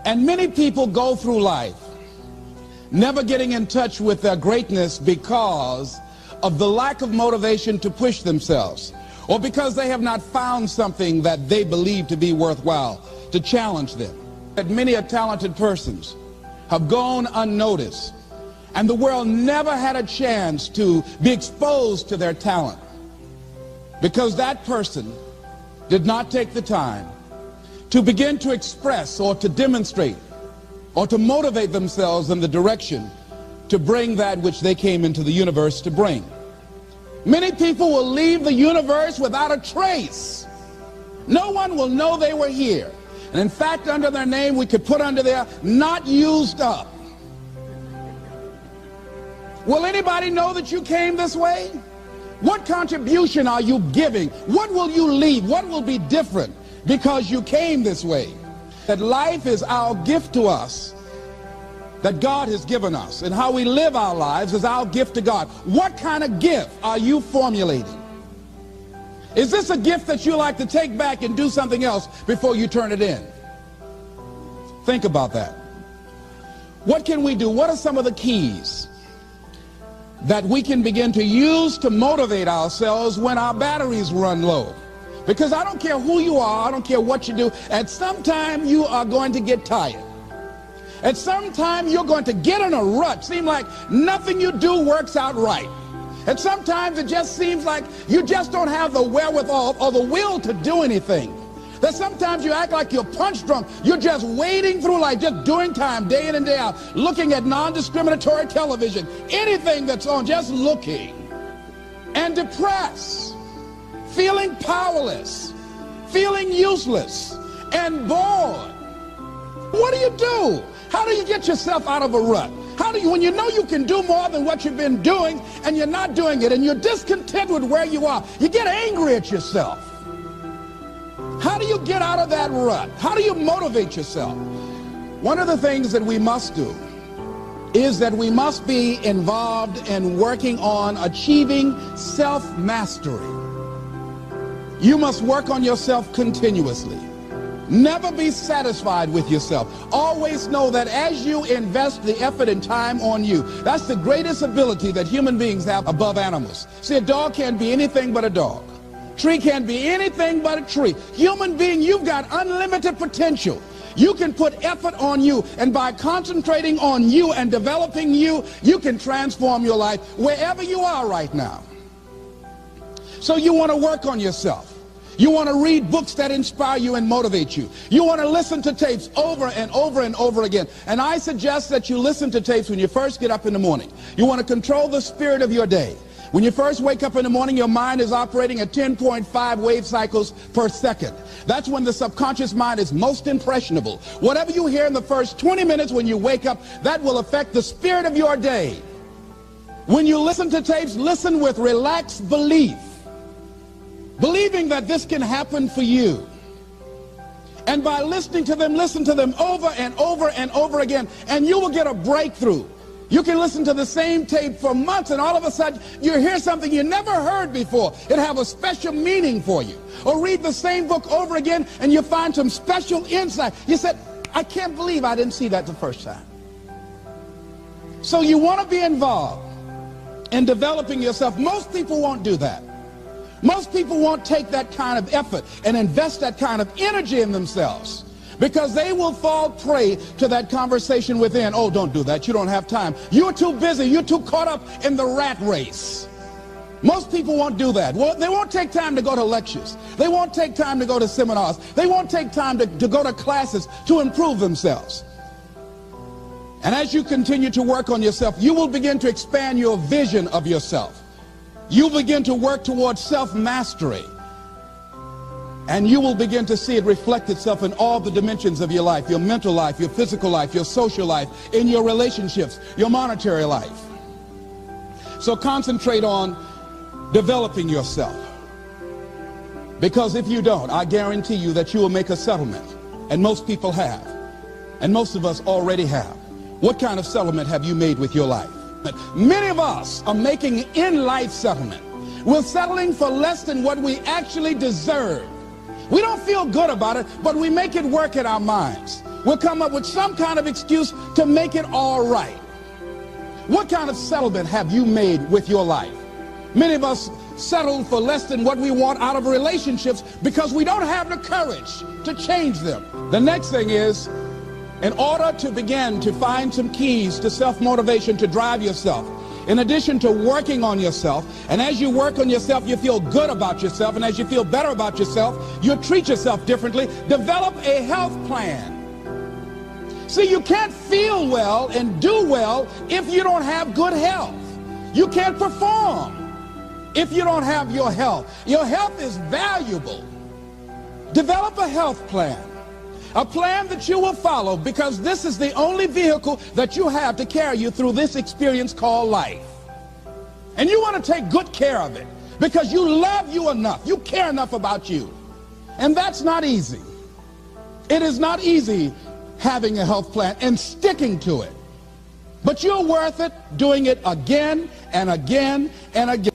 And many people go through life never getting in touch with their greatness because of the lack of motivation to push themselves, or because they have not found something that they believe to be worthwhile to challenge them. That many talented persons have gone unnoticed, and the world never had a chance to be exposed to their talent because that person did not take the time to begin to express or to demonstrate or to motivate themselves in the direction to bring that which they came into the universe to bring. Many people will leave the universe without a trace. No one will know they were here. And in fact, under their name, we could put under there, not used up. Will anybody know that you came this way? What contribution are you giving? What will you leave? What will be different because you came this way? That life is our gift to us, that God has given us, and how we live our lives is our gift to God. What kind of gift are you formulating? Is this a gift that you like to take back and do something else before you turn it in? Think about that. What can we do? What are some of the keys that we can begin to use to motivate ourselves when our batteries run low? Because I don't care who you are, I don't care what you do, at some time you are going to get tired. At some time you're going to get in a rut. Seem like nothing you do works out right. And sometimes it just seems like you just don't have the wherewithal or the will to do anything. That sometimes you act like you're punch drunk. You're just wading through life, just doing time day in and day out, looking at non-discriminatory television, anything that's on, just looking. And depressed, feeling powerless, feeling useless, and bored. What do? How do you get yourself out of a rut? How do you, when you know you can do more than what you've been doing and you're not doing it and you're discontent with where you are, you get angry at yourself. How do you get out of that rut? How do you motivate yourself? One of the things that we must do is that we must be involved in working on achieving self-mastery. You must work on yourself continuously. Never be satisfied with yourself. Always know that as you invest the effort and time on you, that's the greatest ability that human beings have above animals. See, a dog can't be anything but a dog. Tree can't be anything but a tree. Human being, you've got unlimited potential. You can put effort on you, and by concentrating on you and developing you, you can transform your life wherever you are right now. So you want to work on yourself. You want to read books that inspire you and motivate you. You want to listen to tapes over and over and over again. And I suggest that you listen to tapes when you first get up in the morning. You want to control the spirit of your day. When you first wake up in the morning, your mind is operating at 10.5 wave cycles per second. That's when the subconscious mind is most impressionable. Whatever you hear in the first 20 minutes when you wake up, that will affect the spirit of your day. When you listen to tapes, listen with relaxed belief, believing that this can happen for you. And by listening to them, listen to them over and over and over again, and you will get a breakthrough. You can listen to the same tape for months, and all of a sudden you hear something you never heard before. It have a special meaning for you. Or read the same book over again, and you find some special insight. You said, I can't believe I didn't see that the first time. So you want to be involved in developing yourself. Most people won't do that. Most people won't take that kind of effort and invest that kind of energy in themselves, because they will fall prey to that conversation within. Oh, don't do that. You don't have time. You're too busy. You're too caught up in the rat race. Most people won't do that. Well, they won't take time to go to lectures. They won't take time to go to seminars. They won't take time to go to classes to improve themselves. And as you continue to work on yourself, you will begin to expand your vision of yourself. You begin to work towards self-mastery. And you will begin to see it reflect itself in all the dimensions of your life, your mental life, your physical life, your social life, in your relationships, your monetary life. So concentrate on developing yourself. Because if you don't, I guarantee you that you will make a settlement. And most people have. And most of us already have. What kind of settlement have you made with your life? Many of us are making in-life settlement. We're settling for less than what we actually deserve. We don't feel good about it, but we make it work in our minds. We'll come up with some kind of excuse to make it all right. What kind of settlement have you made with your life? Many of us settle for less than what we want out of relationships because we don't have the courage to change them. The next thing is, in order to begin to find some keys to self-motivation to drive yourself, in addition to working on yourself, and as you work on yourself, you feel good about yourself, and as you feel better about yourself, you treat yourself differently. Develop a health plan. See, you can't feel well and do well if you don't have good health. You can't perform if you don't have your health. Your health is valuable. Develop a health plan. A plan that you will follow, because this is the only vehicle that you have to carry you through this experience called life. And you want to take good care of it because you love you enough. You care enough about you. And that's not easy. It is not easy having a health plan and sticking to it. But you're worth it doing it again and again and again.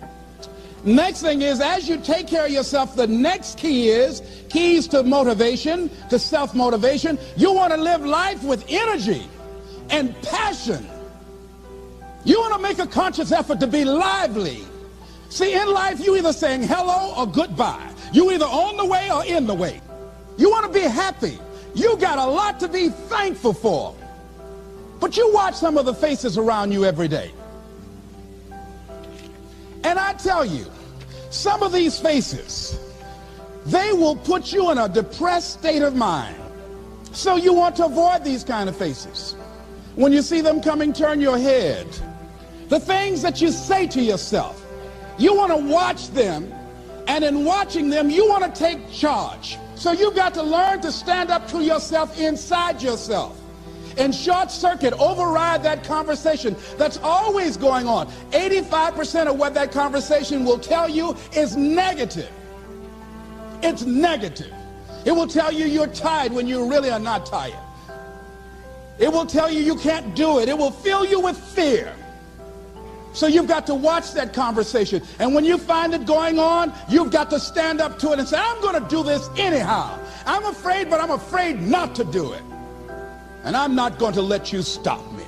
Next thing is, as you take care of yourself, the next key is keys to motivation, to self-motivation. You want to live life with energy and passion. You want to make a conscious effort to be lively. See, in life, you either saying hello or goodbye. You either on the way or in the way. You want to be happy. You got a lot to be thankful for. But you watch some of the faces around you every day. And I tell you, some of these faces, they will put you in a depressed state of mind. So you want to avoid these kind of faces. When you see them coming, turn your head. The things that you say to yourself, you want to watch them, and in watching them, you want to take charge. So you've got to learn to stand up to yourself inside yourself and short circuit, override that conversation that's always going on. 85% of what that conversation will tell you is negative. It's negative. It will tell you you're tired when you really are not tired. It will tell you you can't do it. It will fill you with fear. So you've got to watch that conversation. And when you find it going on, you've got to stand up to it and say, I'm going to do this anyhow. I'm afraid, but I'm afraid not to do it. And I'm not going to let you stop me.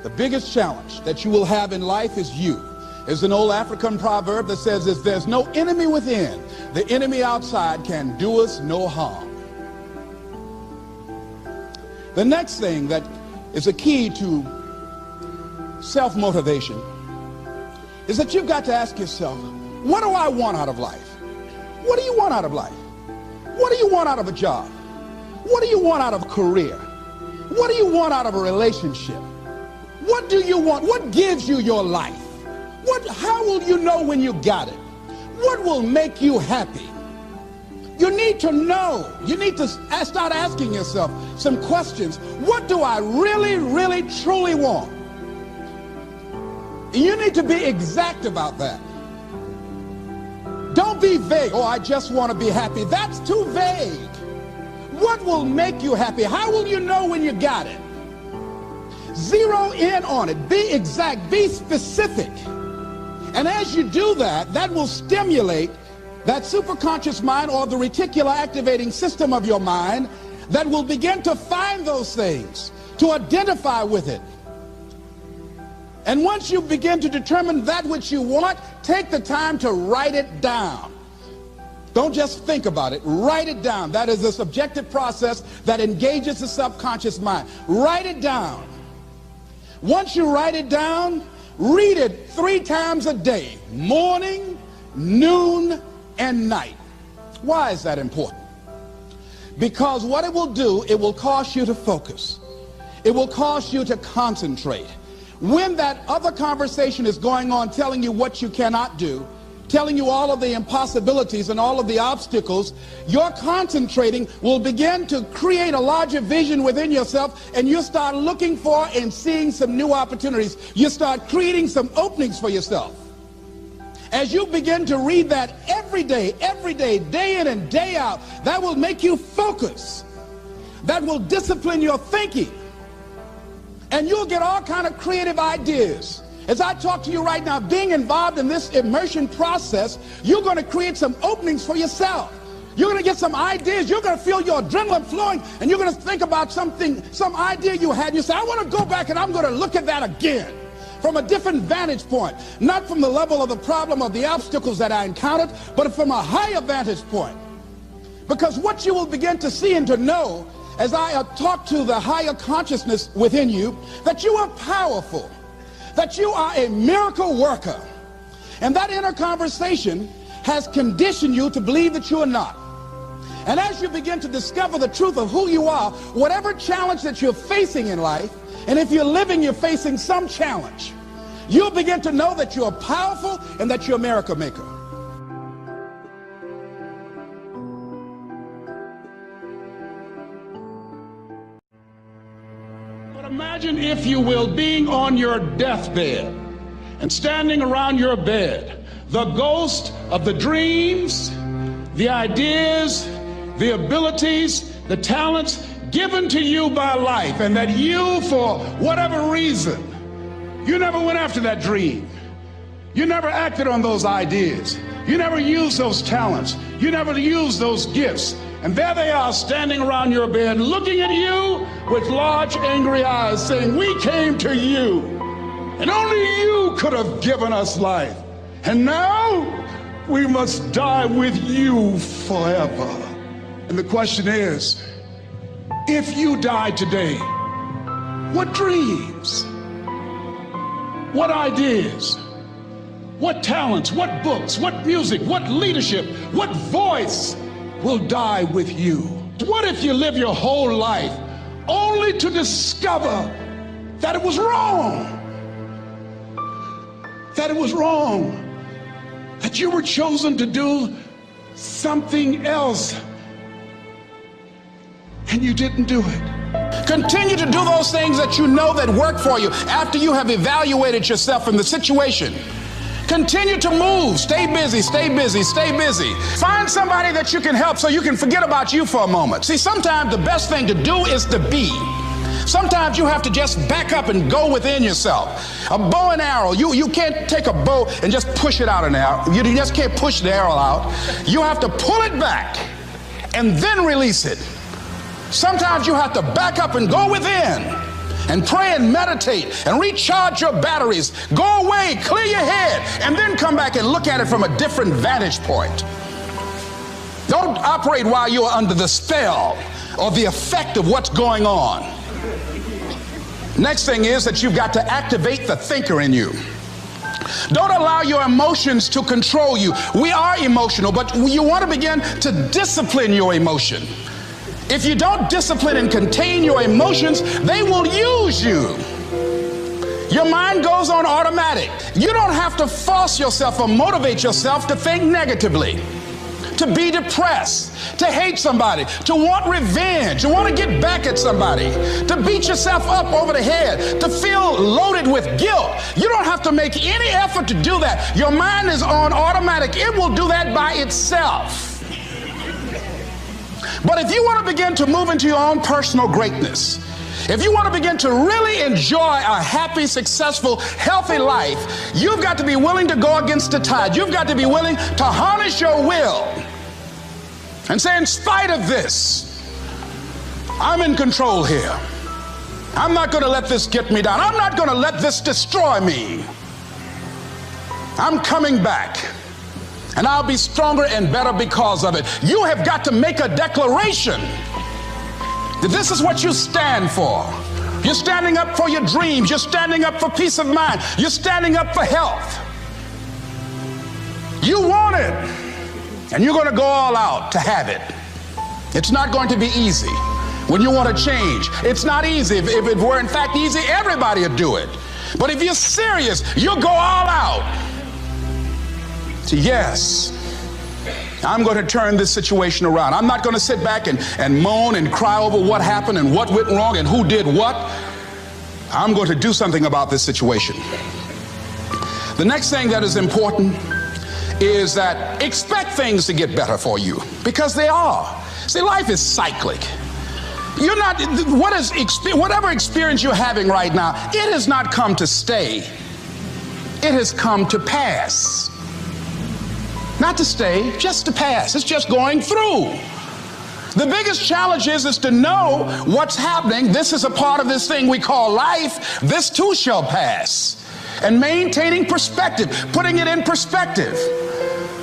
The biggest challenge that you will have in life is you. There's an old African proverb that says, if there's no enemy within, the enemy outside can do us no harm. The next thing that is a key to self-motivation is that you've got to ask yourself, what do I want out of life? What do you want out of life? What do you want out of a job? What do you want out of a career? What do you want out of a relationship? What do you want? What gives you your life? How will you know when you got it? What will make you happy? You need to know. You need to start asking yourself some questions. What do I really, really, truly want? You need to be exact about that. Don't be vague. Oh, I just want to be happy. That's too vague. What will make you happy? How will you know when you got it? Zero in on it. Be exact. Be specific. And as you do that, that will stimulate that superconscious mind, or the reticular activating system of your mind, that will begin to find those things, to identify with it. And once you begin to determine that which you want, take the time to write it down. Don't just think about it. Write it down. That is a subjective process that engages the subconscious mind. Write it down. Once you write it down, read it 3 times a day, morning, noon, and night. Why is that important? Because what it will do, it will cause you to focus. It will cause you to concentrate. When that other conversation is going on telling you what you cannot do, telling you all of the impossibilities and all of the obstacles, your concentrating will begin to create a larger vision within yourself, and you start looking for and seeing some new opportunities. You start creating some openings for yourself. As you begin to read that every day, day in and day out, that will make you focus. That will discipline your thinking. And you'll get all kind of creative ideas. As I talk to you right now, being involved in this immersion process, you're going to create some openings for yourself. You're going to get some ideas. You're going to feel your adrenaline flowing, and you're going to think about something, some idea you had. You say, I want to go back and I'm going to look at that again from a different vantage point, not from the level of the problem or the obstacles that I encountered, but from a higher vantage point. Because what you will begin to see and to know as I talk to the higher consciousness within you, that you are powerful, that you are a miracle worker. And that inner conversation has conditioned you to believe that you are not. And as you begin to discover the truth of who you are, whatever challenge that you're facing in life, and if you're living, you're facing some challenge, you'll begin to know that you're powerful and that you're a miracle maker. But imagine, if you will, being on your deathbed and standing around your bed, the ghost of the dreams, the ideas, the abilities, the talents given to you by life, and that you, for whatever reason, you never went after that dream. You never acted on those ideas. You never used those talents. You never used those gifts. And there they are standing around your bed looking at you with large angry eyes saying, we came to you and only you could have given us life. And now we must die with you forever. And the question is, if you die today, what dreams, what ideas, what talents, what books, what music, what leadership, what voice will die with you? What if you live your whole life only to discover that it was wrong? That it was wrong, that you were chosen to do something else and you didn't do it. Continue to do those things that you know that work for you after you have evaluated yourself in the situation. Continue to move. Stay busy, stay busy, stay busy. Find somebody that you can help so you can forget about you for a moment. See, sometimes the best thing to do is to be. Sometimes you have to just back up and go within yourself. A bow and arrow, you can't take a bow and just push it out an arrow. You just can't push the arrow out. You have to pull it back and then release it. Sometimes you have to back up and go within and pray and meditate and recharge your batteries. Go away, clear your head, and then come back and look at it from a different vantage point. Don't operate while you're under the spell or the effect of what's going on. Next thing is that you've got to activate the thinker in you. Don't allow your emotions to control you. We are emotional, but you want to begin to discipline your emotion. If you don't discipline and contain your emotions, they will use you. Your mind goes on automatic. You don't have to force yourself or motivate yourself to think negatively, to be depressed, to hate somebody, to want revenge, to want to get back at somebody, to beat yourself up over the head, to feel loaded with guilt. You don't have to make any effort to do that. Your mind is on automatic. It will do that by itself. But if you want to begin to move into your own personal greatness, if you want to begin to really enjoy a happy, successful, healthy life, you've got to be willing to go against the tide. You've got to be willing to harness your will and say, in spite of this, I'm in control here. I'm not going to let this get me down. I'm not going to let this destroy me. I'm coming back. And I'll be stronger and better because of it. You have got to make a declaration that this is what you stand for. You're standing up for your dreams. You're standing up for peace of mind. You're standing up for health. You want it, and you're going to go all out to have it. It's not going to be easy when you want to change. It's not easy. If it were in fact easy, everybody would do it. But if you're serious, you'll go all out. So yes, I'm going to turn this situation around. I'm not going to sit back and moan and cry over what happened and what went wrong and who did what. I'm going to do something about this situation. The next thing that is important is that expect things to get better for you, because they are. See, life is cyclic. You're not, whatever experience you're having right now, it has not come to stay. It has come to pass. Not to stay, just to pass. It's just going through. The biggest challenge is to know what's happening. This is a part of this thing we call life. This too shall pass. And maintaining perspective, putting it in perspective.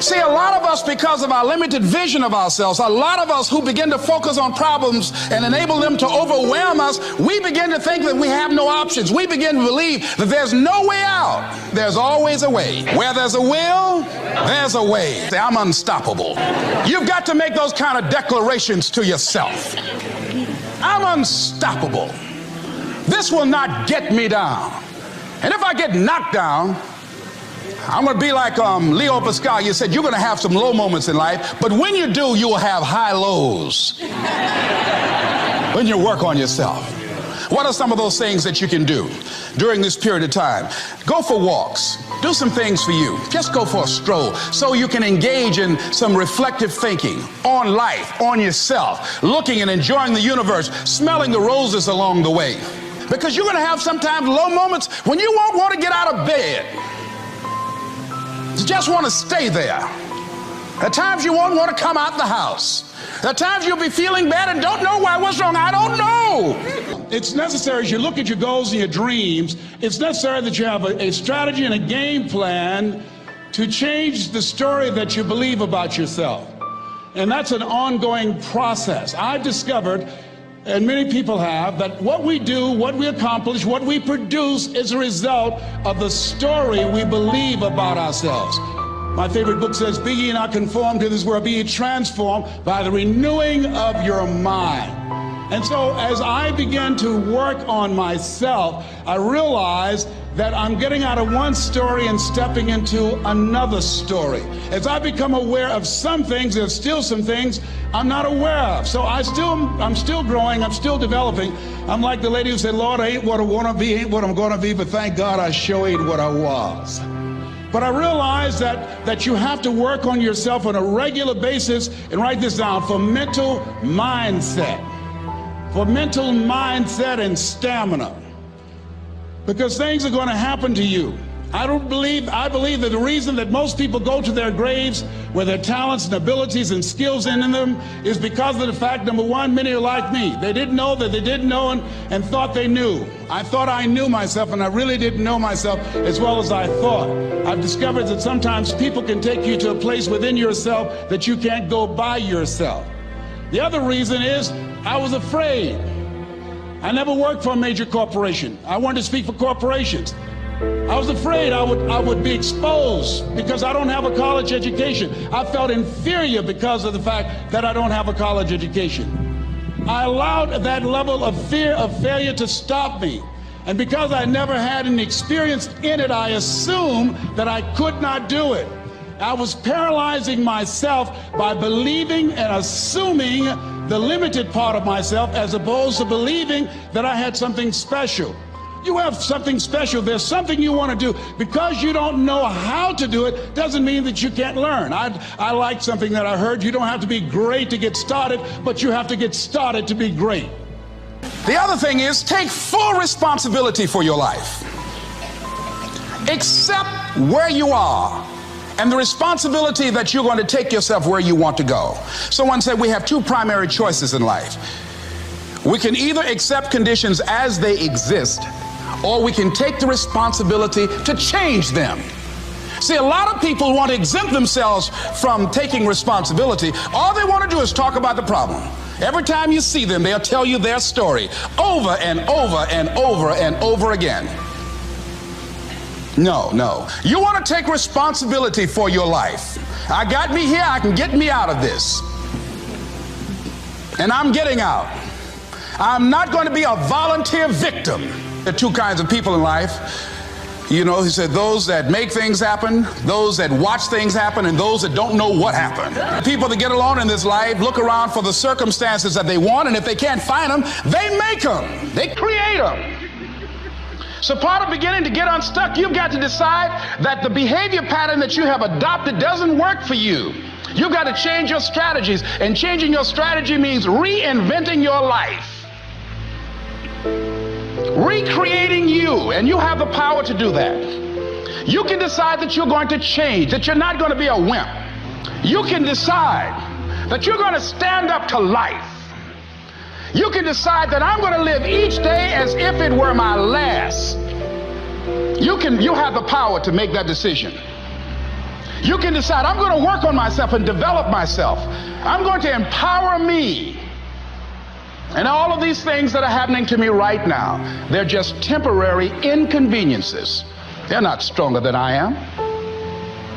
See, a lot of us, because of our limited vision of ourselves, a lot of us who begin to focus on problems and enable them to overwhelm us, we begin to think that we have no options. We begin to believe that there's no way out. There's always a way. Where there's a will, there's a way. I'm unstoppable. You've got to make those kind of declarations to yourself. I'm unstoppable. This will not get me down. And if I get knocked down, I'm going to be like Leo Pascal. You said you're going to have some low moments in life, but when you do, you will have high lows when you work on yourself. What are some of those things that you can do during this period of time? Go for walks. Do some things for you. Just go for a stroll so you can engage in some reflective thinking on life, on yourself, looking and enjoying the universe, smelling the roses along the way. Because you're going to have sometimes low moments when you won't want to get out of bed. You just want to stay there. At times you won't want to come out the house. At times you'll be feeling bad and don't know why. What's wrong? I don't know. It's necessary as you look at your goals and your dreams, it's necessary that you have a strategy and a game plan to change the story that you believe about yourself. And that's an ongoing process. I've discovered, and many people have, that what we do, what we accomplish, what we produce is a result of the story we believe about ourselves. My favorite book says, be ye not conformed to this world, be ye transformed by the renewing of your mind. And so as I began to work on myself, I realized that I'm getting out of one story and stepping into another story. As I become aware of some things, there's still some things I'm not aware of. So I'm still growing, I'm still developing. I'm like the lady who said, Lord, I ain't what I want to be, ain't what I'm going to be, but thank God I sure ain't what I was. But I realized that you have to work on yourself on a regular basis, and write this down, for mental mindset. For mental mindset and stamina. Because things are going to happen to you. I believe that the reason that most people go to their graves with their talents and abilities and skills in them is because of the fact, number one, many are like me. They didn't know that they didn't know and thought they knew. I thought I knew myself, and I really didn't know myself as well as I thought. I've discovered that sometimes people can take you to a place within yourself that you can't go by yourself. The other reason is I was afraid. I never worked for a major corporation. I wanted to speak for corporations. I was afraid I would be exposed because I don't have a college education. I felt inferior because of the fact that I don't have a college education. I allowed that level of fear of failure to stop me. And because I never had any experience in it, I assumed that I could not do it. I was paralyzing myself by believing and assuming the limited part of myself as opposed to believing that I had something special. You have something special. There's something you want to do. Because you don't know how to do it doesn't mean that you can't learn. I like something that I heard. You don't have to be great to get started, but you have to get started to be great. The other thing is take full responsibility for your life. Accept where you are and the responsibility that you're going to take yourself where you want to go. Someone said we have two primary choices in life. We can either accept conditions as they exist, or we can take the responsibility to change them. See, a lot of people want to exempt themselves from taking responsibility. All they want to do is talk about the problem. Every time you see them, they'll tell you their story over and over and over and over again. No. You want to take responsibility for your life. I got me here, I can get me out of this. And I'm getting out. I'm not going to be a volunteer victim. There are two kinds of people in life. You know, he said, those that make things happen, those that watch things happen, and those that don't know what happened. People that get along in this life look around for the circumstances that they want, and if they can't find them, they make them. They create them. So part of beginning to get unstuck, you've got to decide that the behavior pattern that you have adopted doesn't work for you. You've got to change your strategies, and changing your strategy means reinventing your life. Recreating you, and you have the power to do that. You can decide that you're going to change, that you're not going to be a wimp. You can decide that you're going to stand up to life. You can decide that I'm going to live each day as if it were my last. You have the power to make that decision. You can decide, I'm going to work on myself and develop myself. I'm going to empower me. And all of these things that are happening to me right now, they're just temporary inconveniences. They're not stronger than I am.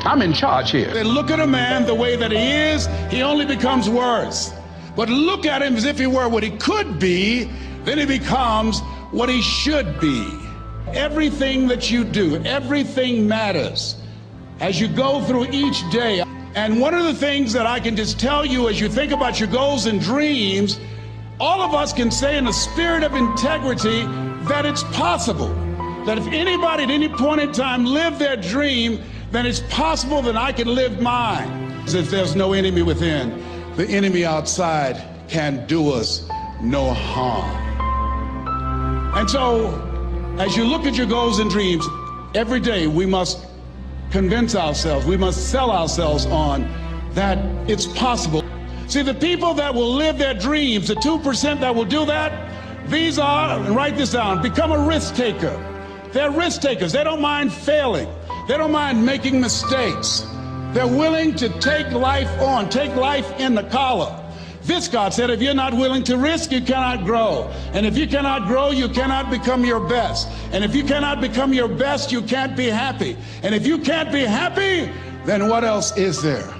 I'm in charge here. They look at a man the way that he is, he only becomes worse. But look at him as if he were what he could be, then he becomes what he should be. Everything that you do, everything matters as you go through each day. And one of the things that I can just tell you as you think about your goals and dreams, all of us can say in a spirit of integrity that it's possible. That if anybody at any point in time lived their dream, then it's possible that I can live mine. If there's no enemy within, the enemy outside can do us no harm. And so, as you look at your goals and dreams, every day we must convince ourselves, we must sell ourselves on that it's possible. See, the people that will live their dreams, the 2% that will do that, these are, and write this down, become a risk taker. They're risk takers. They don't mind failing. They don't mind making mistakes. They're willing to take life on, take life in the collar. Viscott said, if you're not willing to risk, you cannot grow. And if you cannot grow, you cannot become your best. And if you cannot become your best, you can't be happy. And if you can't be happy, then what else is there?